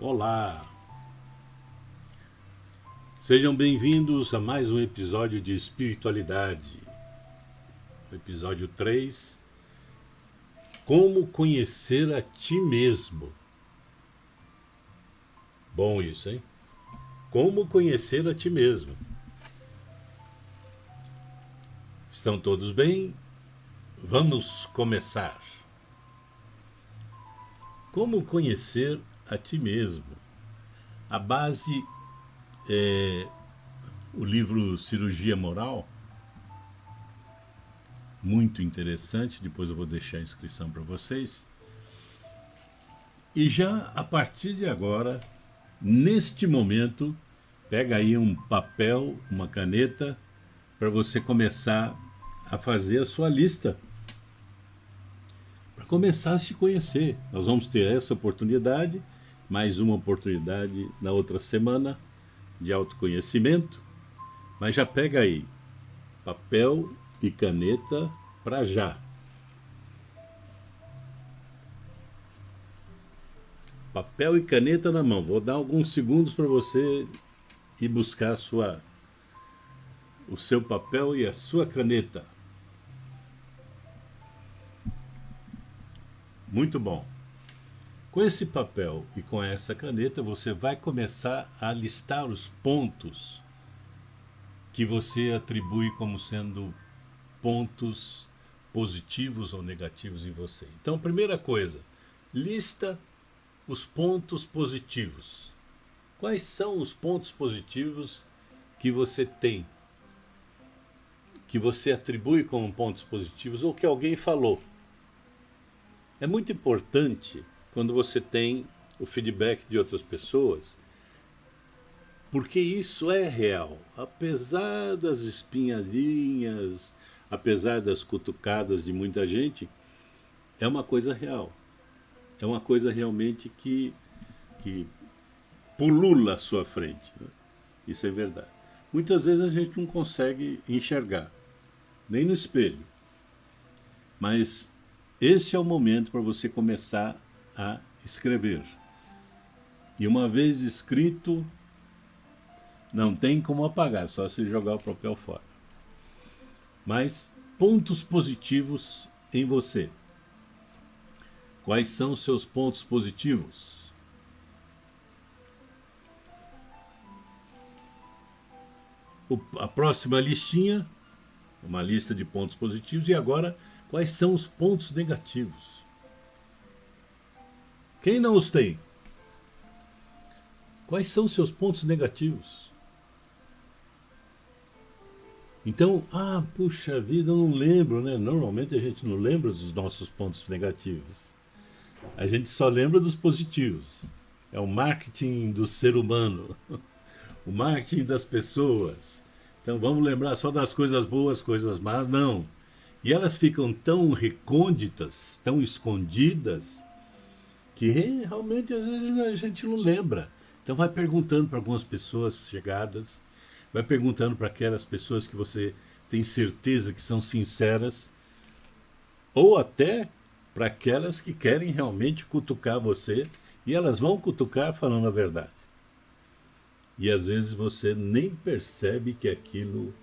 Olá! Sejam bem-vindos a mais um episódio de Espiritualidade. Episódio 3. Como conhecer a ti mesmo. Bom isso, hein? Como conhecer a ti mesmo. Estão todos bem? Vamos começar. Como conhecer a ti mesmo? A base é o livro Cirurgia Moral, muito interessante, depois eu vou deixar a inscrição para vocês. E já a partir de agora, neste momento, pega aí um papel, uma caneta, para você começar a fazer a sua lista. Para começar a se conhecer. Nós vamos ter essa oportunidade, mais uma oportunidade na outra semana de autoconhecimento. Mas já pega aí, papel e caneta para já. Papel e caneta na mão. Vou dar alguns segundos para você ir buscar o seu papel e a sua caneta. Muito bom. Com esse papel e com essa caneta, você vai começar a listar os pontos que você atribui como sendo pontos positivos ou negativos em você. Então, primeira coisa, lista os pontos positivos. Quais são os pontos positivos que você tem? Que você atribui como pontos positivos ou que alguém falou? É muito importante quando você tem o feedback de outras pessoas, porque isso é real. Apesar das espinhadinhas, apesar das cutucadas de muita gente, é uma coisa real. É uma coisa realmente que pulula à sua frente, né? Isso é verdade. Muitas vezes a gente não consegue enxergar, nem no espelho. Mas esse é o momento para você começar a escrever. E uma vez escrito, não tem como apagar, só se jogar o papel fora. Mas pontos positivos em você. Quais são os seus pontos positivos? A próxima listinha, uma lista de pontos positivos. E agora, quais são os pontos negativos? Quem não os tem? Quais são os seus pontos negativos? Então, puxa vida, eu não lembro, né? Normalmente a gente não lembra dos nossos pontos negativos. A gente só lembra dos positivos. É o marketing do ser humano, o marketing das pessoas. Então vamos lembrar só das coisas boas, coisas más? Não. E elas ficam tão recônditas, tão escondidas, que realmente às vezes a gente não lembra. Então vai perguntando para algumas pessoas chegadas, vai perguntando para aquelas pessoas que você tem certeza que são sinceras, ou até para aquelas que querem realmente cutucar você, e elas vão cutucar falando a verdade. E às vezes você nem percebe que aquilo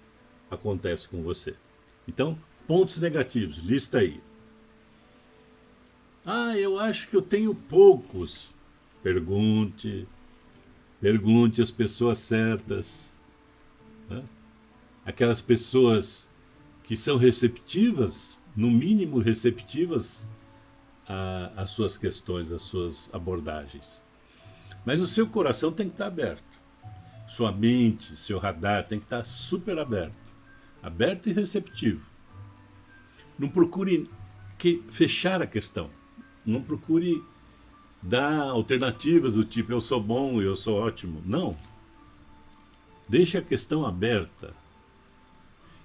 acontece com você. Então, pontos negativos, lista aí. Eu acho que eu tenho poucos. Pergunte às pessoas certas, né? Aquelas pessoas que são receptivas, no mínimo receptivas às suas questões, às suas abordagens. Mas o seu coração tem que estar aberto. Sua mente, seu radar tem que estar super aberto. Aberto e receptivo. Não procure fechar a questão. Não procure dar alternativas do tipo eu sou bom, eu sou ótimo. Não. Deixe a questão aberta.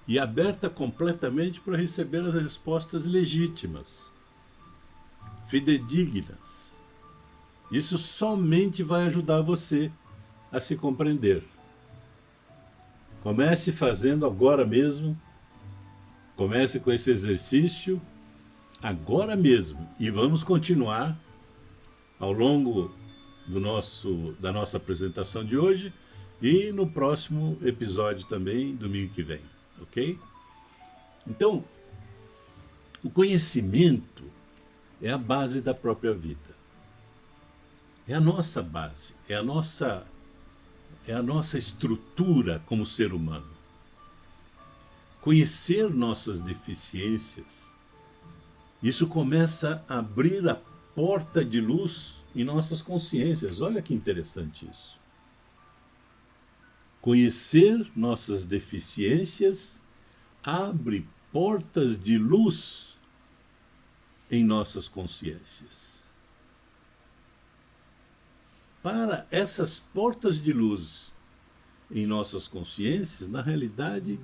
E aberta completamente para receber as respostas legítimas, fidedignas. Isso somente vai ajudar você a se compreender. Comece fazendo agora mesmo. Comece com esse exercício agora mesmo. E vamos continuar ao longo da nossa apresentação de hoje e no próximo episódio também, domingo que vem, ok? Então, o conhecimento é a base da própria vida. É a nossa base, é a nossa estrutura como ser humano. Conhecer nossas deficiências, isso começa a abrir a porta de luz em nossas consciências. Olha que interessante isso. Conhecer nossas deficiências abre portas de luz em nossas consciências. Para essas portas de luz em nossas consciências, na realidade,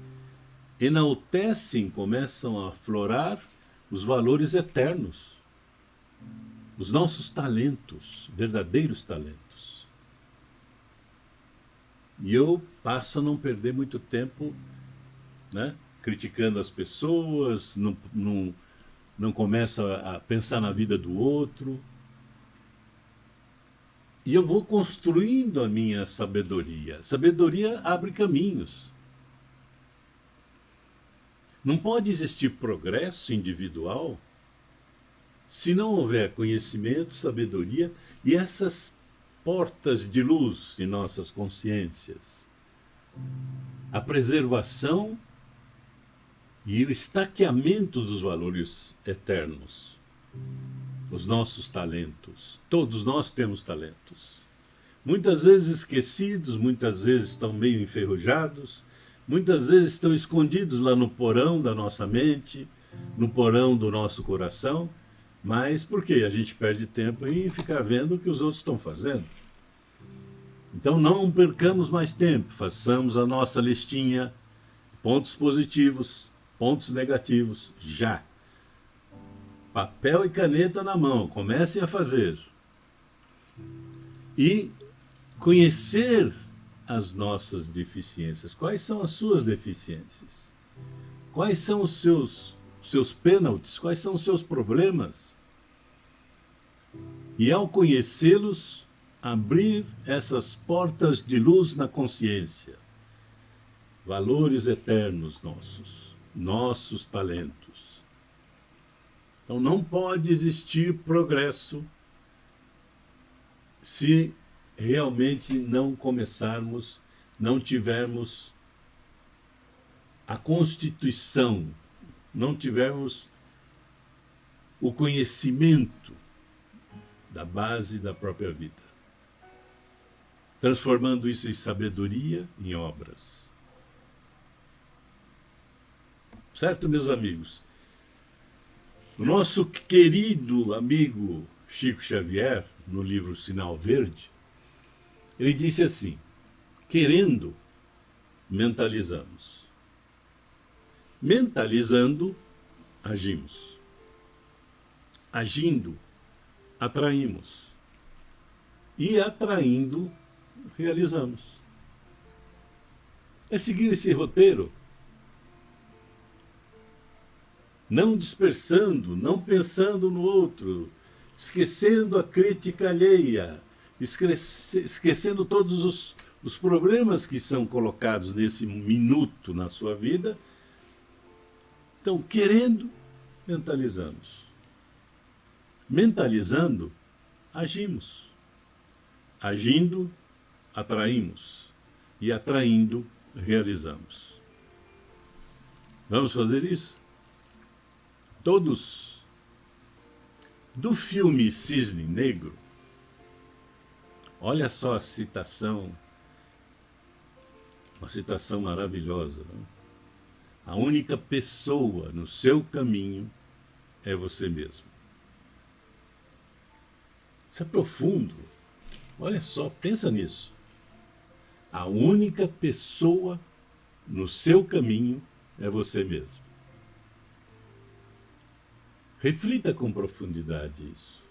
enaltecem, começam a aflorar os valores eternos, os nossos talentos, verdadeiros talentos. E eu passo a não perder muito tempo, né, criticando as pessoas, não começo a pensar na vida do outro. E eu vou construindo a minha sabedoria. Sabedoria abre caminhos. Não pode existir progresso individual se não houver conhecimento, sabedoria e essas portas de luz em nossas consciências. A preservação e o estaqueamento dos valores eternos. Os nossos talentos. Todos nós temos talentos. Muitas vezes esquecidos, muitas vezes estão meio enferrujados, muitas vezes estão escondidos lá no porão da nossa mente, no porão do nosso coração, mas por quê? A gente perde tempo em ficar vendo o que os outros estão fazendo. Então não percamos mais tempo, façamos a nossa listinha, pontos positivos, pontos negativos, já. Papel e caneta na mão, comecem a fazer. E conhecer as nossas deficiências. Quais são as suas deficiências? Quais são os seus pênaltis? Quais são os seus problemas? E ao conhecê-los, abrir essas portas de luz na consciência. Valores eternos nossos talentos. Então não pode existir progresso se realmente não começarmos, não tivermos a constituição, não tivermos o conhecimento da base da própria vida. Transformando isso em sabedoria, em obras. Certo, meus amigos? O nosso querido amigo Chico Xavier, no livro Sinal Verde, ele disse assim: querendo, mentalizamos. Mentalizando, agimos. Agindo, atraímos. E atraindo, realizamos. É seguir esse roteiro. Não dispersando, não pensando no outro, esquecendo a crítica alheia, esquecendo todos os problemas que são colocados nesse minuto na sua vida. Então, querendo, mentalizamos. Mentalizando, agimos. Agindo, atraímos. E atraindo, realizamos. Vamos fazer isso? Todos do filme Cisne Negro, olha só a citação, uma citação maravilhosa, não? A única pessoa no seu caminho é você mesmo. Isso é profundo. Olha só, pensa nisso. A única pessoa no seu caminho é você mesmo. Reflita com profundidade isso.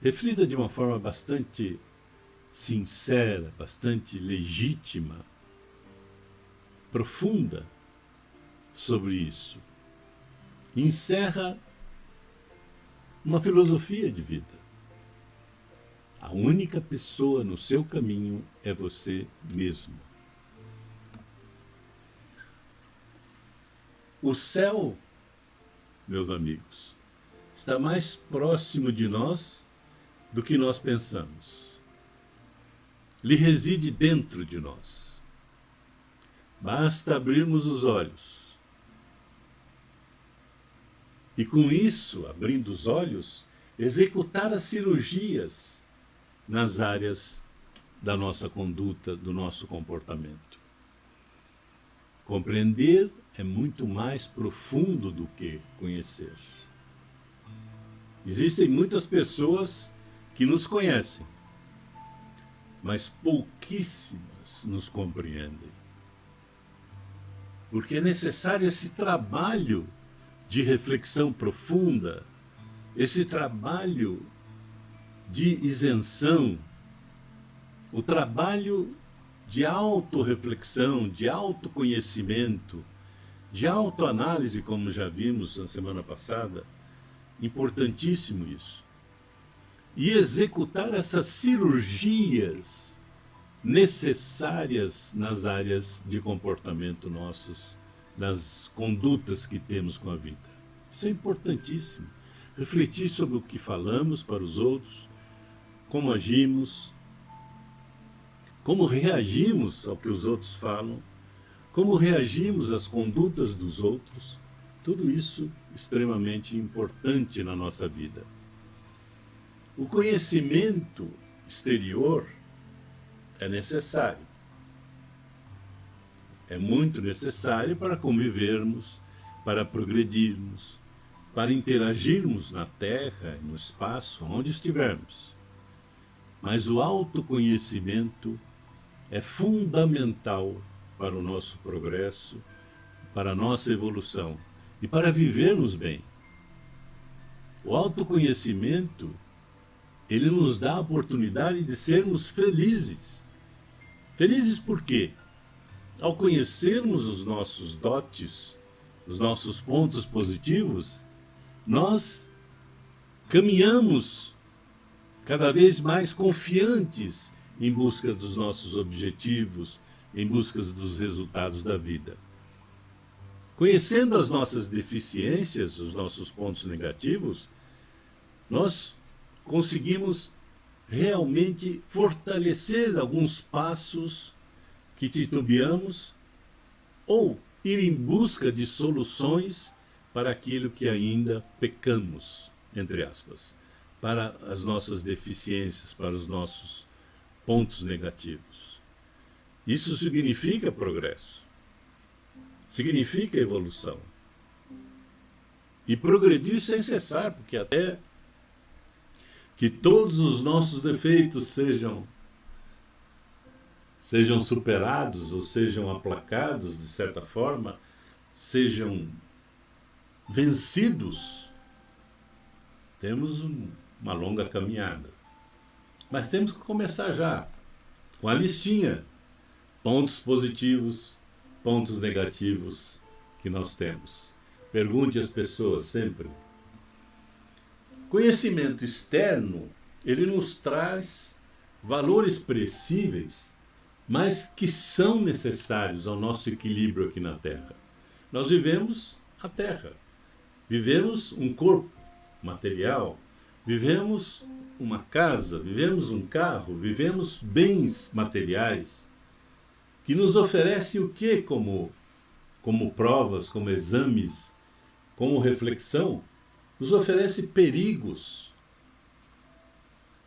Reflita de uma forma bastante sincera, bastante legítima, profunda sobre isso. Encerra uma filosofia de vida. A única pessoa no seu caminho é você mesmo. O céu, meus amigos, está mais próximo de nós do que nós pensamos. Ele reside dentro de nós. Basta abrirmos os olhos. E com isso, abrindo os olhos, executar as cirurgias nas áreas da nossa conduta, do nosso comportamento. Compreender é muito mais profundo do que conhecer. Existem muitas pessoas que nos conhecem, mas pouquíssimas nos compreendem. Porque é necessário esse trabalho de reflexão profunda, esse trabalho de isenção, o trabalho de autorreflexão, de autoconhecimento, de autoanálise, como já vimos na semana passada. Importantíssimo isso. E executar essas cirurgias necessárias nas áreas de comportamento nossos, das condutas que temos com a vida. Isso é importantíssimo. Refletir sobre o que falamos para os outros, como agimos, como reagimos ao que os outros falam, como reagimos às condutas dos outros. Tudo isso extremamente importante na nossa vida. O conhecimento exterior é necessário. É muito necessário para convivermos, para progredirmos, para interagirmos na Terra, no espaço, onde estivermos. Mas o autoconhecimento é fundamental para o nosso progresso, para a nossa evolução e para vivermos bem. O autoconhecimento, ele nos dá a oportunidade de sermos felizes. Felizes por quê? Ao conhecermos os nossos dotes, os nossos pontos positivos, nós caminhamos cada vez mais confiantes em busca dos nossos objetivos, em busca dos resultados da vida. Conhecendo as nossas deficiências, os nossos pontos negativos, nós conseguimos realmente fortalecer alguns passos que titubeamos ou ir em busca de soluções para aquilo que ainda pecamos, entre aspas, para as nossas deficiências, para os nossos pontos negativos. Isso significa progresso, significa evolução. E progredir sem cessar, porque até que todos os nossos defeitos sejam superados ou sejam aplacados, de certa forma, sejam vencidos, temos uma longa caminhada. Mas temos que começar já, com a listinha. Pontos positivos, pontos negativos que nós temos. Pergunte às pessoas sempre. Conhecimento externo, ele nos traz valores expressíveis, mas que são necessários ao nosso equilíbrio aqui na Terra. Nós vivemos a Terra, vivemos um corpo material, vivemos uma casa, vivemos um carro, vivemos bens materiais, que nos oferece o quê como provas, como exames, como reflexão? Nos oferece perigos,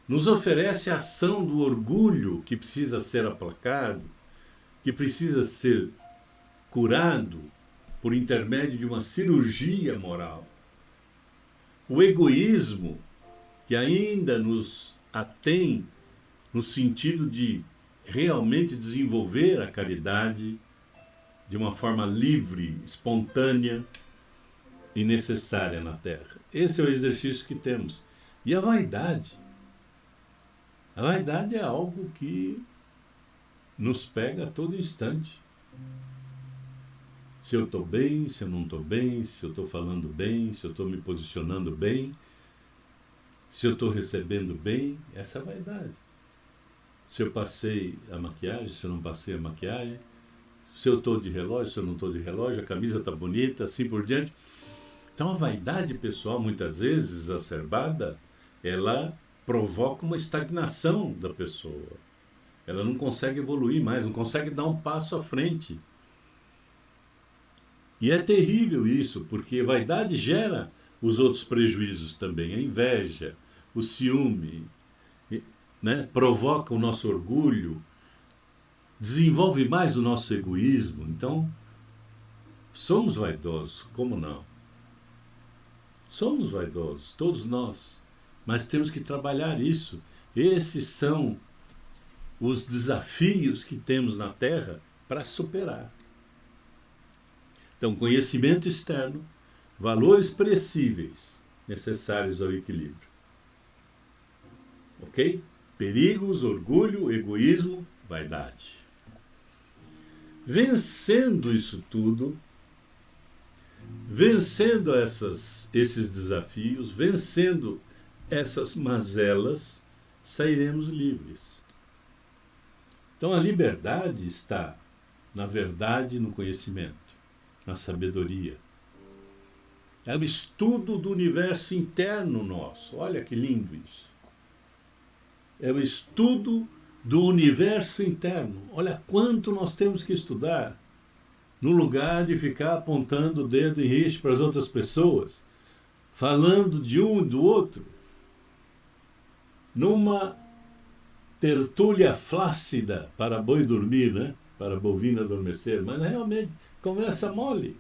nos oferece a ação do orgulho que precisa ser aplacado, que precisa ser curado por intermédio de uma cirurgia moral. O egoísmo, que ainda nos atém no sentido de realmente desenvolver a caridade de uma forma livre, espontânea e necessária na Terra. Esse é o exercício que temos. E a vaidade? A vaidade é algo que nos pega a todo instante. Se eu estou bem, se eu não estou bem, se eu estou falando bem, se eu estou me posicionando bem, Se eu estou recebendo bem, essa é a vaidade. Se eu passei a maquiagem, se eu não passei a maquiagem, se eu estou de relógio, se eu não estou de relógio, a camisa está bonita, assim por diante. Então a vaidade pessoal, muitas vezes exacerbada, ela provoca uma estagnação da pessoa. Ela não consegue evoluir mais, não consegue dar um passo à frente. E é terrível isso, porque vaidade gera os outros prejuízos também, a inveja, o ciúme, né? Provoca o nosso orgulho, desenvolve mais o nosso egoísmo. Então, somos vaidosos, como não? Somos vaidosos, todos nós, mas temos que trabalhar isso. Esses são os desafios que temos na Terra para superar. Então, conhecimento externo, valores perecíveis necessários ao equilíbrio. Ok? Perigos, orgulho, egoísmo, vaidade. Vencendo isso tudo, vencendo esses desafios, vencendo essas mazelas, sairemos livres. Então a liberdade está, na verdade, no conhecimento, na sabedoria. É o estudo do universo interno nosso. Olha que lindo isso. É o estudo do universo interno. Olha quanto nós temos que estudar, no lugar de ficar apontando o dedo em riste para as outras pessoas, falando de um e do outro, numa tertúlia flácida para boi dormir, né? Para bovina adormecer, mas realmente conversa mole.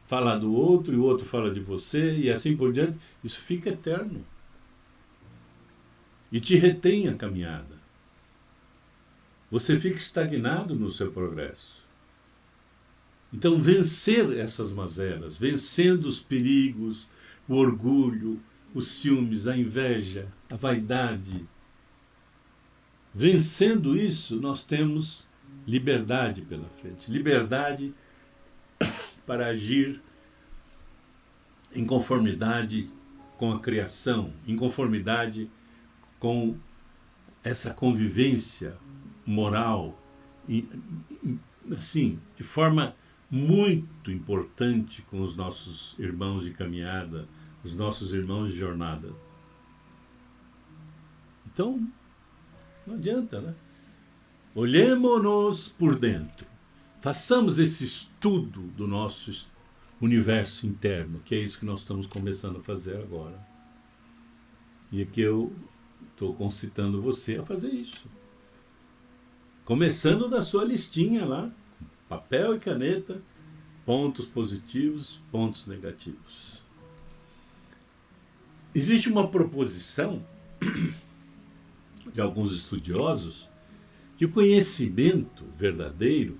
Fala do outro e o outro fala de você e assim por diante, isso fica eterno. E te retém a caminhada. Você fica estagnado no seu progresso. Então, vencer essas mazelas, vencendo os perigos, o orgulho, os ciúmes, a inveja, a vaidade, vencendo isso, nós temos liberdade pela frente. Liberdade para agir em conformidade com a criação, em conformidade com essa convivência moral, assim, de forma muito importante com os nossos irmãos de caminhada, os nossos irmãos de jornada. Então, não adianta, né? Olhemo-nos por dentro. Façamos esse estudo do nosso universo interno, que é isso que nós estamos começando a fazer agora. E aqui eu estou concitando você a fazer isso. Começando da sua listinha lá, papel e caneta, pontos positivos, pontos negativos. Existe uma proposição de alguns estudiosos que o conhecimento verdadeiro,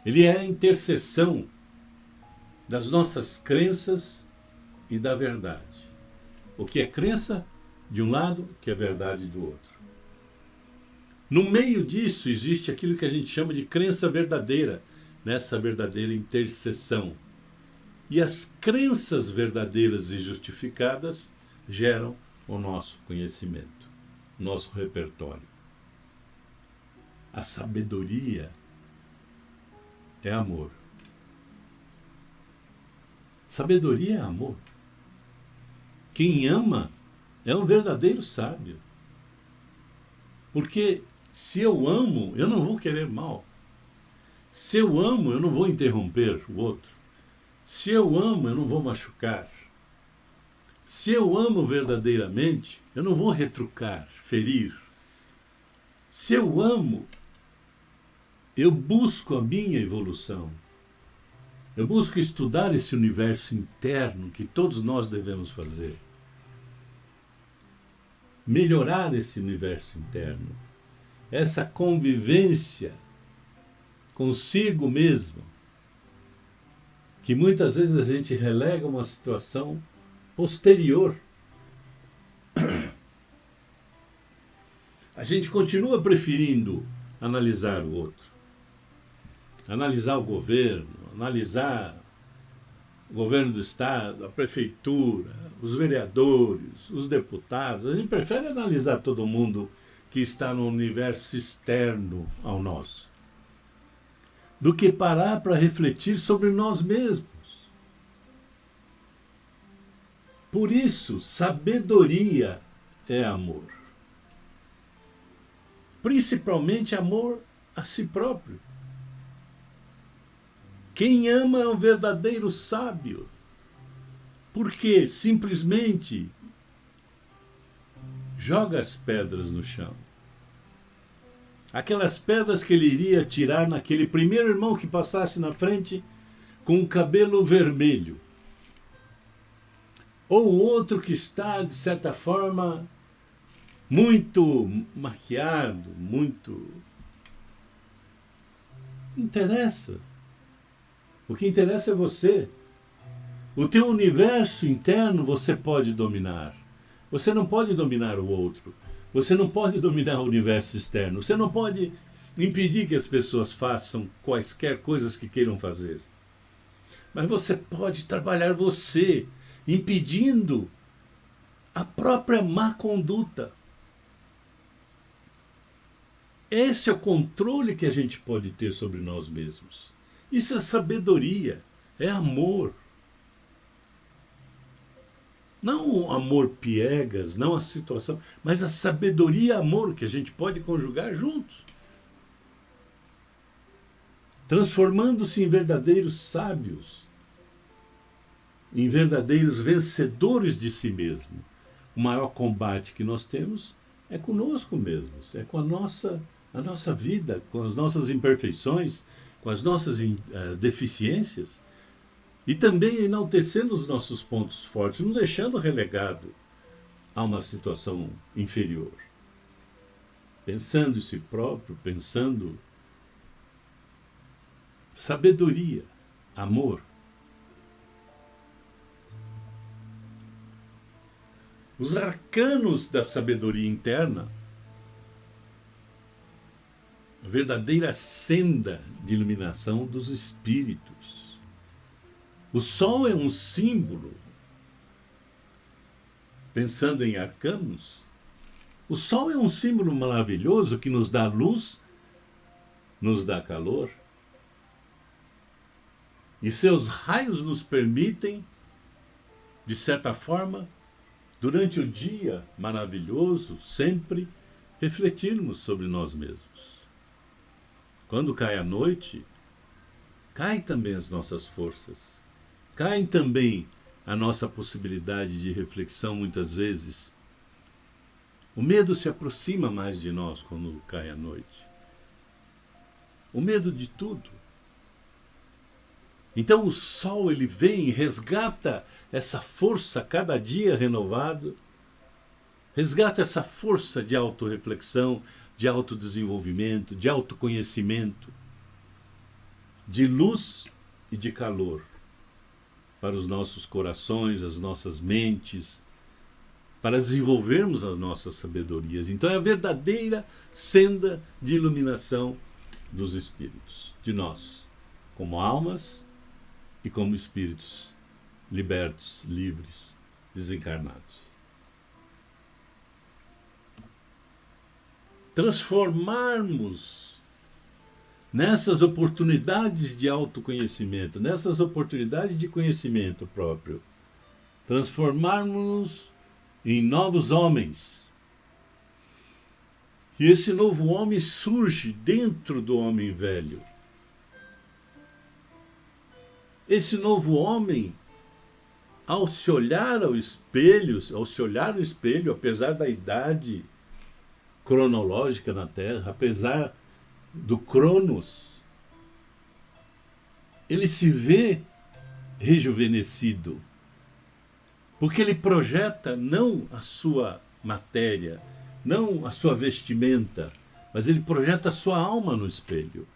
ele é a interseção das nossas crenças e da verdade. O que é crença de um lado, o que é verdade do outro. No meio disso existe aquilo que a gente chama de crença verdadeira, nessa verdadeira interseção. E as crenças verdadeiras e justificadas geram o nosso conhecimento, o nosso repertório. A sabedoria é amor. Sabedoria é amor. Quem ama é um verdadeiro sábio. Porque se eu amo, eu não vou querer mal. Se eu amo, eu não vou interromper o outro. Se eu amo, eu não vou machucar. Se eu amo verdadeiramente, eu não vou retrucar, ferir. Se eu amo, eu busco a minha evolução. Eu busco estudar esse universo interno que todos nós devemos fazer. Melhorar esse universo interno. Essa convivência consigo mesmo, que muitas vezes a gente relega uma situação posterior. A gente continua preferindo analisar o outro, analisar o governo, analisar o governo do Estado, a prefeitura, os vereadores, os deputados, a gente prefere analisar todo mundo que está no universo externo ao nosso, do que parar para refletir sobre nós mesmos. Por isso, sabedoria é amor. Principalmente amor a si próprio. Quem ama é um verdadeiro sábio, porque simplesmente joga as pedras no chão. Aquelas pedras que ele iria tirar naquele primeiro irmão que passasse na frente com o cabelo vermelho. Ou outro que está, de certa forma, muito maquiado, muito... Não interessa. O que interessa é você. O teu universo interno você pode dominar. Você não pode dominar o outro. Você não pode dominar o universo externo. Você não pode impedir que as pessoas façam quaisquer coisas que queiram fazer. Mas você pode trabalhar você, impedindo a própria má conduta. Esse é o controle que a gente pode ter sobre nós mesmos. Isso é sabedoria, é amor. Não o amor piegas, não a situação, mas a sabedoria e amor que a gente pode conjugar juntos. Transformando-se em verdadeiros sábios, em verdadeiros vencedores de si mesmo. O maior combate que nós temos é conosco mesmos, é com a nossa vida, com as nossas imperfeições, com as nossas deficiências, e também enaltecendo os nossos pontos fortes, não deixando relegado a uma situação inferior. Pensando em si próprio, pensando sabedoria, amor. Os arcanos da sabedoria interna, a verdadeira senda de iluminação dos espíritos. O sol é um símbolo, pensando em arcanos, o sol é um símbolo maravilhoso que nos dá luz, nos dá calor, e seus raios nos permitem, de certa forma, durante o dia maravilhoso, sempre refletirmos sobre nós mesmos. Quando cai a noite, caem também as nossas forças, caem também a nossa possibilidade de reflexão muitas vezes. O medo se aproxima mais de nós quando cai a noite. O medo de tudo. Então o sol ele vem e resgata essa força cada dia renovado, resgata essa força de autorreflexão, de autodesenvolvimento, de autoconhecimento, de luz e de calor para os nossos corações, as nossas mentes, para desenvolvermos as nossas sabedorias. Então é a verdadeira senda de iluminação dos espíritos, de nós, como almas e como espíritos libertos, livres, desencarnados. Transformarmos nessas oportunidades de autoconhecimento, nessas oportunidades de conhecimento próprio, transformarmos-nos em novos homens. E esse novo homem surge dentro do homem velho. Esse novo homem, ao se olhar ao espelho, apesar da idade cronológica na Terra, apesar do Cronos, ele se vê rejuvenescido, porque ele projeta não a sua matéria, não a sua vestimenta, mas ele projeta a sua alma no espelho.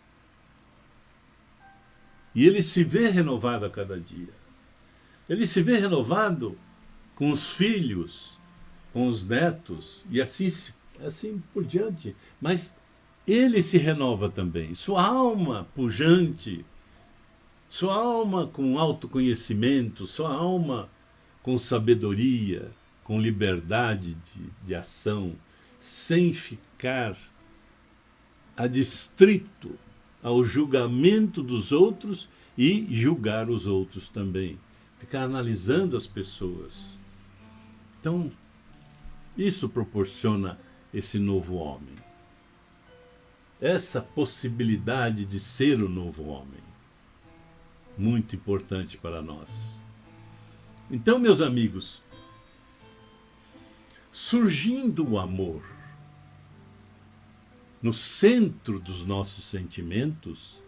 E ele se vê renovado a cada dia. Ele se vê renovado com os filhos, com os netos, e assim por diante. Mas ele se renova também. Sua alma pujante, Sua alma com autoconhecimento, sua alma com sabedoria, com liberdade de ação, sem ficar adstrito ao julgamento dos outros e julgar os outros também. Ficar analisando as pessoas. Então, isso proporciona esse novo homem. Essa possibilidade de ser o novo homem. Muito importante para nós. Então, meus amigos, surgindo o amor no centro dos nossos sentimentos,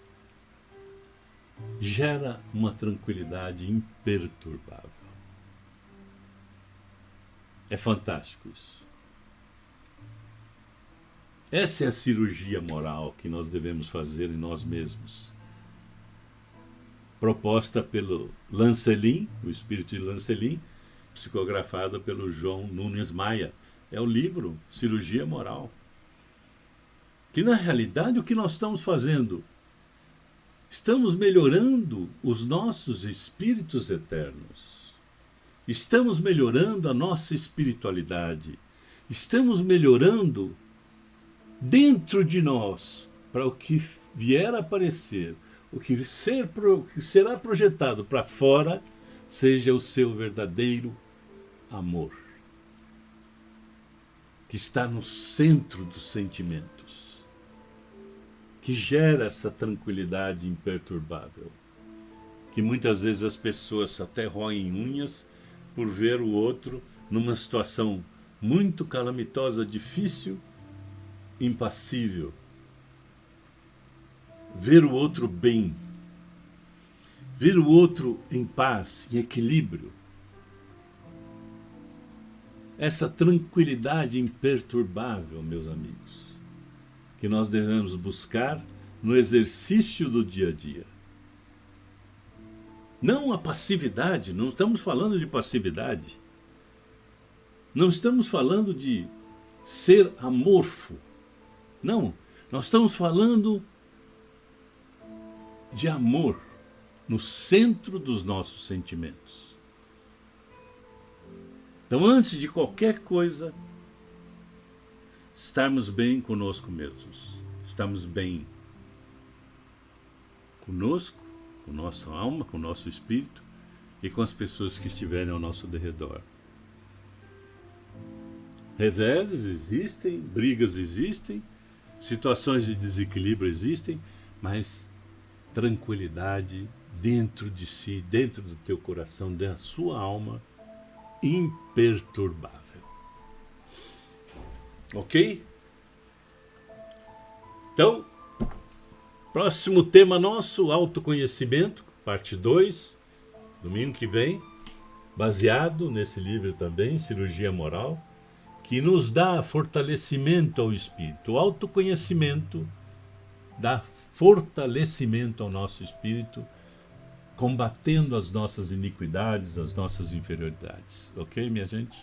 gera uma tranquilidade imperturbável. É fantástico isso. Essa é a cirurgia moral que nós devemos fazer em nós mesmos. Proposta pelo Lancelin, o espírito de Lancelin, psicografada pelo João Nunes Maia. É o livro Cirurgia Moral. Que na realidade o que nós estamos fazendo? Estamos melhorando os nossos espíritos eternos. Estamos melhorando a nossa espiritualidade. Estamos melhorando dentro de nós, para o que vier a aparecer, o que será projetado para fora, seja o seu verdadeiro amor, que está no centro dos sentimentos, que gera essa tranquilidade imperturbável, que muitas vezes as pessoas até roem unhas por ver o outro numa situação muito calamitosa, difícil, impassível. Ver o outro bem, ver o outro em paz, em equilíbrio. Essa tranquilidade imperturbável, meus amigos, que nós devemos buscar no exercício do dia a dia. Não a passividade, não estamos falando de passividade. Não estamos falando de ser amorfo. Não, nós estamos falando de amor no centro dos nossos sentimentos. Então, antes de qualquer coisa, estarmos bem conosco mesmos. Estamos bem conosco, com nossa alma, com nosso espírito e com as pessoas que estiverem ao nosso derredor. Reveses existem, brigas existem, situações de desequilíbrio existem, mas tranquilidade dentro de si, dentro do teu coração, dentro da sua alma, imperturbável. Ok? Então, próximo tema nosso, autoconhecimento, parte 2, domingo que vem, baseado nesse livro também, Cirurgia Moral, que nos dá fortalecimento ao espírito. O autoconhecimento dá fortalecimento ao nosso espírito, combatendo as nossas iniquidades, as nossas inferioridades. Ok, minha gente?